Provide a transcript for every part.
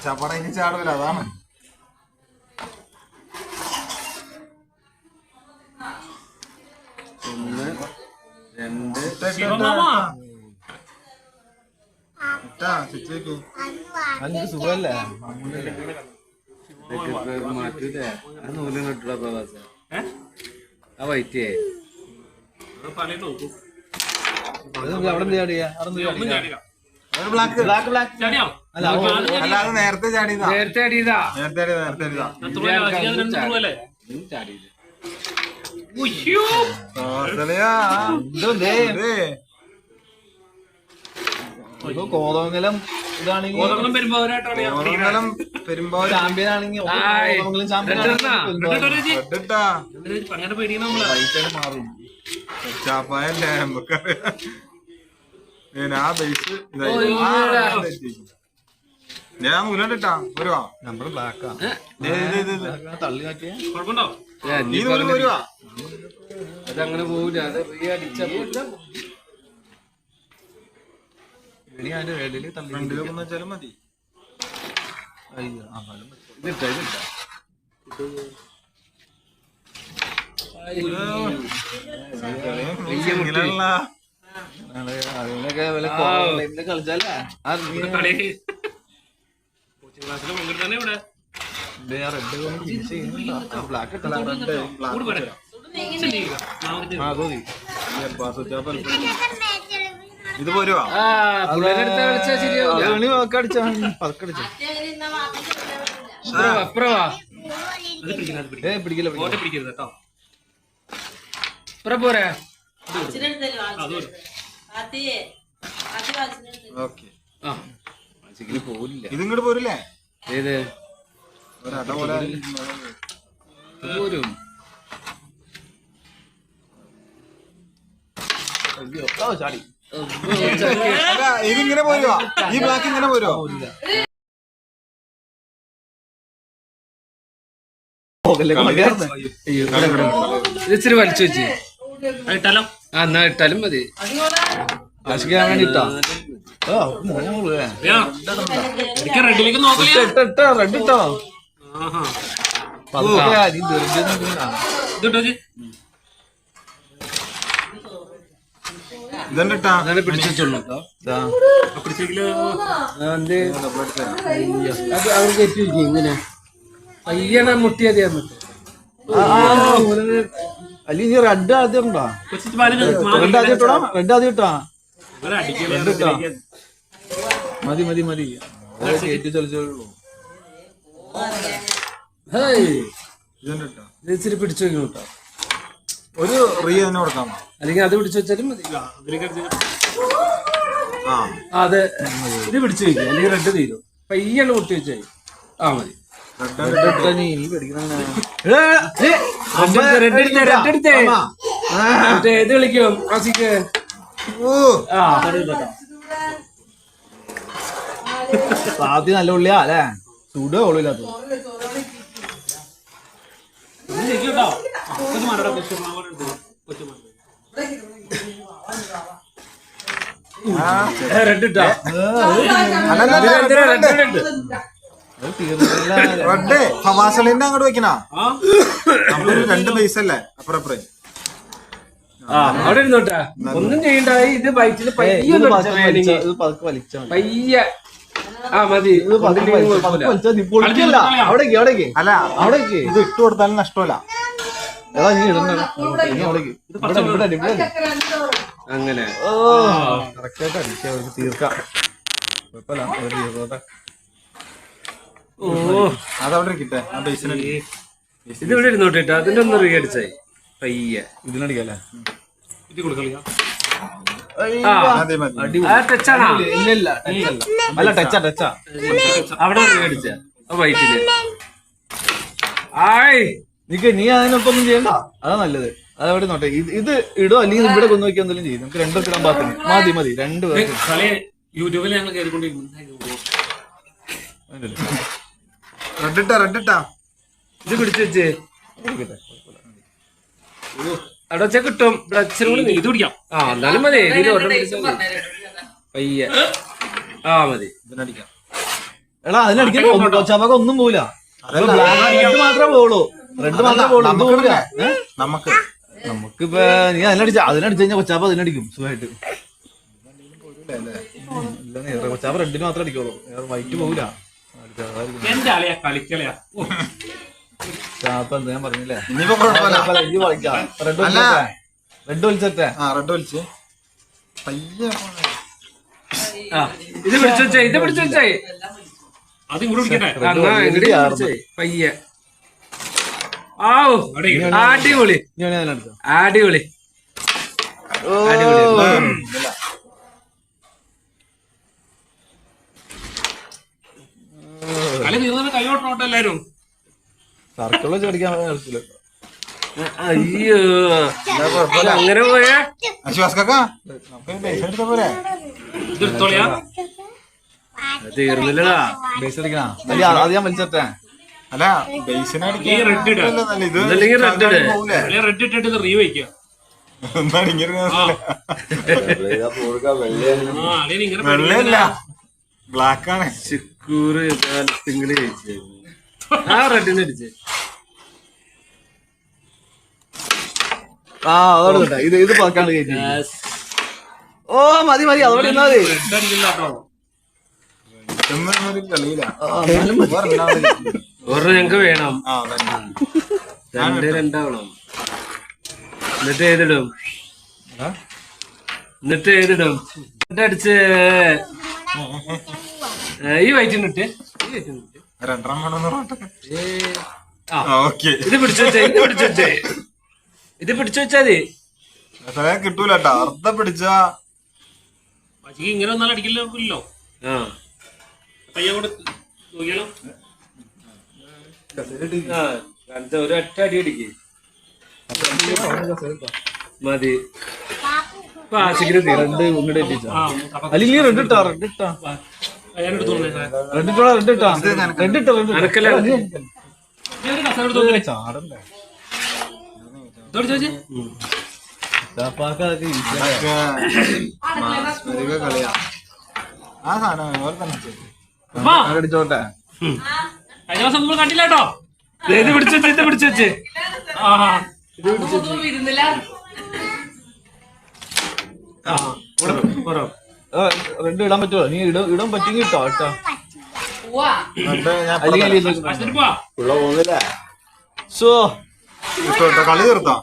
കച്ചാപ്പാട ഇനി ചാടൂല അതാണ്. ഒന്ന് രണ്ട് സുഖല്ലേ മാറ്റൂലേ? ആ നൂലും കിട്ടൂടാ പ്രവാസ. ആ വൈറ്റേ അല്ലാതെ നേരത്തെ ചാടിയതാ. നേരത്തെ അടിയതാ. കോതമംഗലം ഇതാണെങ്കിൽ പെരുമ്പാവൂർ ചാമ്പ്യൻ ആണെങ്കിൽ മാറും. ചാപ്പായല്ലേ നമുക്കറിയാം. ആ ബേസ് ഞാൻ നൂലണ്ടിട്ടാ വരുവാ. നമ്മള് ബ്ലാക്കാ തള്ളി നോക്കിയാ വരുവാ. അതങ്ങനെ പോവില്ല. അത് റീ അടിച്ച ഫ്രണ്ടിലൊക്കെ വെച്ചാലും മതി. ഇതിട്ട അതിനൊക്കെ കളിച്ചാലേ ബ്ലാക്ക് ഇത് പോരുവാ. പിടിക്കില്ല കേട്ടോ. പോരാ പോവില്ല. ഇതിങ്ങോട്ട് പോരില്ലേ? ഏത് പോരും? ഇതിങ്ങനെ പോരുവാ. ഈ ബ്ലാക്ക് ഇങ്ങനെ പോരുവാ. ഇച്ചിരി വലിച്ചു വെച്ച് എന്നാ ഇട്ടാലും മതി. പിടിച്ചോളൂ. അവർക്ക് എത്തി ഇങ്ങനെ പയ്യണ മുട്ടിയതേ. അല്ല ഇനി റെഡ് ആദ്യം ഉണ്ടോ? റെഡ് ആദ്യം ഇട്ടോ. റെഡ് ആദ്യം ഇട്ടാ മതി മതി മതി. കയറ്റി ചലിച്ചോളൂ. ഇച്ചിരി പിടിച്ചു വെക്കണം കേട്ടോ. ഒരു റീ തന്നെ കൊടുക്കാം. അല്ലെങ്കിൽ അത് പിടിച്ചു വെച്ചാലും മതി. അതെ ഇത് പിടിച്ചു വെക്കും. അല്ലെങ്കിൽ റെഡ് തീരും. പയ്യാണ് മുട്ടി വെച്ചായി. ആ മതി. ഏത് കളിക്കും ആസിക്ക്? സാധ്യ നല്ല ഉള്ളിയാ അല്ലേ? ചൂട് കൊള്ളില്ലാത്ത റെഡ് ഫവാസലിന്റെ അങ്ങോട്ട് വെക്കണ. നമ്മളൊരു 2 പൈസ അല്ലേ അപ്പുറപ്പുറേ. അവിടെ ഇരുന്നോട്ടെ. ഒന്നും ചെയ്യണ്ട. ഇത് ബൈറ്റില് പയ്യ ആ മതി. അല്ല അവിടേക്ക് ഇത് ഇട്ട് കൊടുത്താലും നഷ്ടമല്ല. അങ്ങനെ തീർക്കാം. അതവിടെ ഇരിക്കട്ടെ. ആ ബേസിന് ഇത് ഇവിടെ ഇരുന്നോട്ടെ. അതിന്റെ ഒന്ന് റീ അടിച്ചായി പയ്യ. ഇതിനടിക്കല്ലേ? അവിടെ റീ അടിച്ച വൈറ്റില്. ആയ് നിക്ക് നീ അതിനൊപ്പം ഒന്നും ചെയ്യണ്ട. അതാ നല്ലത്. അതവിടെ നോട്ടെ. ഇത് ഇടോ അല്ലെങ്കിൽ ഇവിടെ കൊണ്ടു നോക്കി എന്തെങ്കിലും ചെയ്യും. നമുക്ക് 2 ഇടാൻ പാത്തിന് മതി മതി. 2 യൂട്യൂബിൽ ഞങ്ങൾ കയറിക്കൊണ്ടിരിക്കുന്നു. റെഡിട്ടാ ഇത് പിടിച്ചു വെച്ച് അവിടെ വെച്ചാ കിട്ടും. ഇത് പിടിക്കാം. ആ എന്നാലും മതി. പയ്യ ആ മതി. ഇതിനടിക്കാം. എടാ അതിനടിക്കാൻ കൊച്ചാപ്പാക്ക് ഒന്നും പോവില്ല. റെഡ് മാത്രമേ പോവുള്ളൂ. റെഡ് മാത്രമേ പോവുള്ളൂ. ഇത് പോവില്ല. നമുക്കിപ്പോ നീ അതിനടിച്ച കഴിഞ്ഞാൽ കൊച്ചാപ്പ അതിനടിക്കും സുഖമായിട്ട്. കൊച്ചാപ്പ റെഡിന് മാത്രമേ അടിക്കുള്ളൂ. വൈറ്റ് പോവില്ല. ചാപ്പ എന്താ ഞാൻ പറഞ്ഞില്ലേ? റെഡ് വലിച്ചേ. റെഡ് വലിച്ച് ഇത് പിടിച്ചു വെച്ചേ, ഇത് പിടിച്ചു വെച്ചേ. അത് പയ്യെ. ആവോ അടിപൊളി അടിപൊളി കളി തീർന്നിട്ട് കൈയോട്ടോട്ടെ എല്ലാരും. സർക്കിള് ചടിക്കാൻ കളിച്ചില്ല. അയ്യോ അങ്ങനെ പോയാ തീർന്നില്ലടാ. ബേസ് അടിക്കണ അത് ഞാൻ വലിച്ചേ. അല്ല ബേസിനടിക്കാൻ റെഡ് ഇട്ടിട്ട് റീ വയ്ക്കുക. വെള്ളയല്ല ബ്ലാക്ക് ആണ്. ചിക്കൂറ് കാലത്തിങ്ങനെ ആ റെഡിന് അടിച്ചേ. അതോടെ ഇത് പാക്കാണ് കയറ്റി. ഓ മതി മതി അതോടെ ഇന്നാ മതി. ഒരെണ്ണം ഞങ്ങക്ക് വേണം. രണ്ടാവണം. എന്നിട്ട് ഏതിടും? അടിച്ച് ഈ വയറ്റിനിട്ട് ഇത് പിടിച്ചു വെച്ചേ. ഇത് പിടിച്ചു വെച്ചാതി കിട്ടൂലട്ടാ. അർത്ഥം പിടിച്ച ഇങ്ങനെ ഒന്നാലും അടിക്കില്ലോ. ഒരു ഒറ്റ അടി അടിക്ക് മതി. അല്ലെങ്കിൽ റെഡ് ഇട്ടാ കളിയാ ആ സാധനം അടിച്ചോട്ടെ. കഴിഞ്ഞ ദിവസം നമ്മൾ കണ്ടില്ലാട്ടോ. ഇത് പിടിച്ചു വെച്ച് റെഡ് ഇടാൻ പറ്റുമോ? നീ ഇടാൻ പറ്റുമെങ്കിൽ ഇട്ടോ കേട്ടോ. കളി തീർത്താ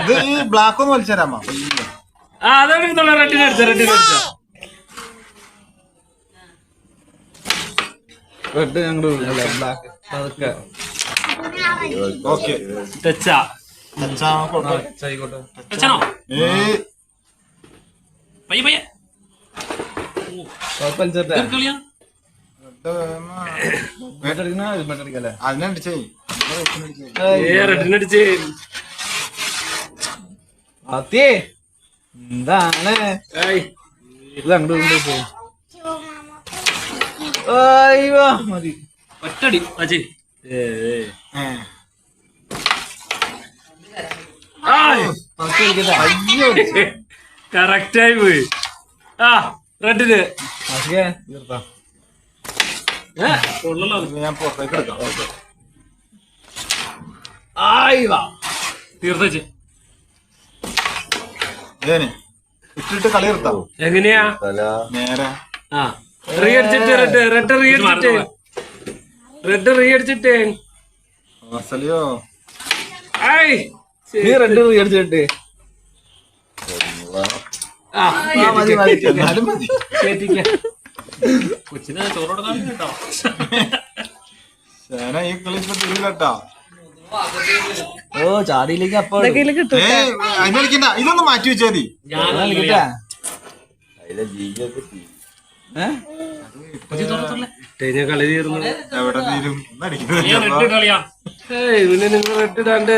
ഇത് ഈ ബ്ലാക്ക് ഒന്ന് വലിച്ചേരാമ്മ. റെഡിന് അടിച്ച റെഡ് ഞങ്ങൾ ബ്ലാക്ക് അതൊക്കെ ഓക്കെ ആയിക്കോട്ടെ. അതിനടിച്ചേ റെഡിനടിച്ച് എന്താണ് ഇത് അങ്ങോട്ട് മതി ഒറ്റടി അജി കറക്റ്റായി പോയി. റെഡിന് ഞാൻ പുറത്തേക്ക് എടുക്കാം. തീർച്ചയായും ഇട്ടിട്ട് കളി നിർത്താം. എങ്ങനെയാ നേരെ റീ അടിച്ചിട്ട് റെഡ് റീ അടിച്ചിട്ട് അസലിയോ നീ റെഡ് അടിച്ചിട്ട് കൊച്ചിനെ ചോറോടെ കേട്ടോ. ഈ കളി ഇപ്പൊ തിരികെട്ടോ. ഓ ചാടിയിലേക്ക് അപ്പൊ അതിനടിക്കണ്ട. ഇതൊന്ന് മാറ്റി വെച്ചാ മതി. കളി തീർന്നു. എവിടെ തീരും ഇവനെ നിങ്ങൾ റെഡിടാണ്ടേ.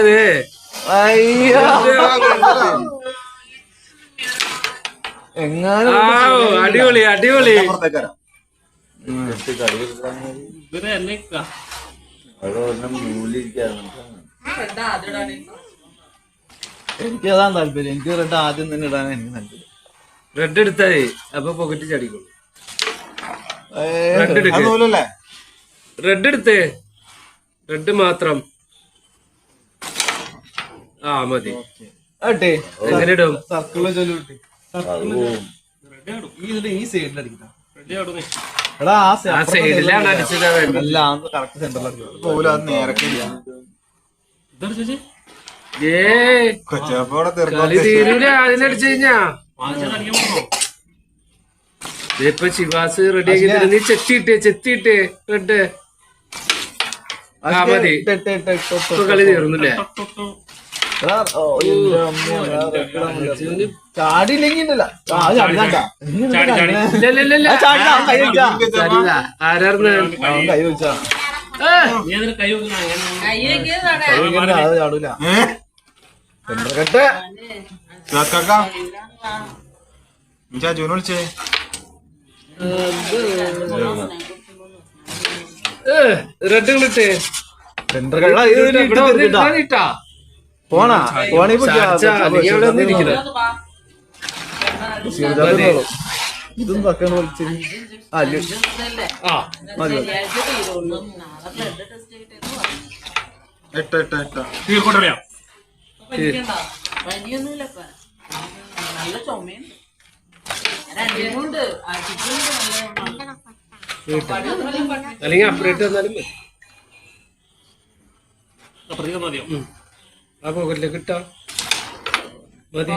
അടിപൊളി അടിപൊളി. എനിക്ക് അതാണ് താല്പര്യം. എനിക്ക് റെഡ് ആദ്യം തന്നെ ഇടാനാണ് എനിക്ക് താല്പര്യം. റെഡ് എടുത്തായി അപ്പൊ പോക്കറ്റ് ചടിക്കുള്ളൂ. റെഡ് അത് എടുക്ക്. നൂലല്ലേ? റെഡ് എടുത്തേ. റെഡ് മാത്രം. ആ മതി. ആട്ടെ എങ്ങനെ ഇടും? സർക്കിളിൽ ചൊല്ലു കിട്ടി. ഈ സൈഡിൽ അടിക്കണം. എടാ ആ സൈഡിലാണ് അടിച്ചതാ വേണ്ടത്. അല്ല കറക്റ്റ് സെന്ററിൽ അടിക്കണം. പോലും അത് നേരക്കില്ല. ഏ കൊച്ചപ്പോടെ കളി തീരൂല അതിനടിച്ചു കഴിഞ്ഞാ. ഇപ്പൊ ശിവാസ് റെഡി ആക്കി തരും. നീ ചെത്തിയിട്ടേ റെഡ്. ആ മതി. ഇപ്പൊ കളി തീർന്നില്ലേ? ചാടിയില്ലെങ്കിൽ ആരാർന്ന് കൈ വെച്ചാ ചാടൂല. ജൂന് വിളിച്ചേ. റെഡ് കളിട്ടേ. പോണാ പോണി ഇതും പക്കാൻ വിളിച്ചു. അല്ലെങ്കിൽ അപ്പറേറ്റ് വന്നാലും ആ പോക്കറ്റിലേക്ക് ഇട്ടാ മതി.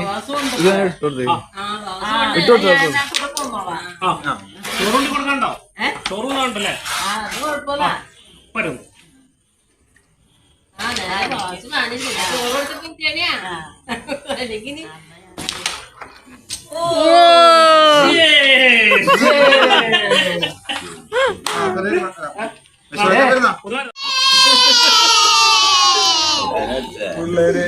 പിള്ളേര്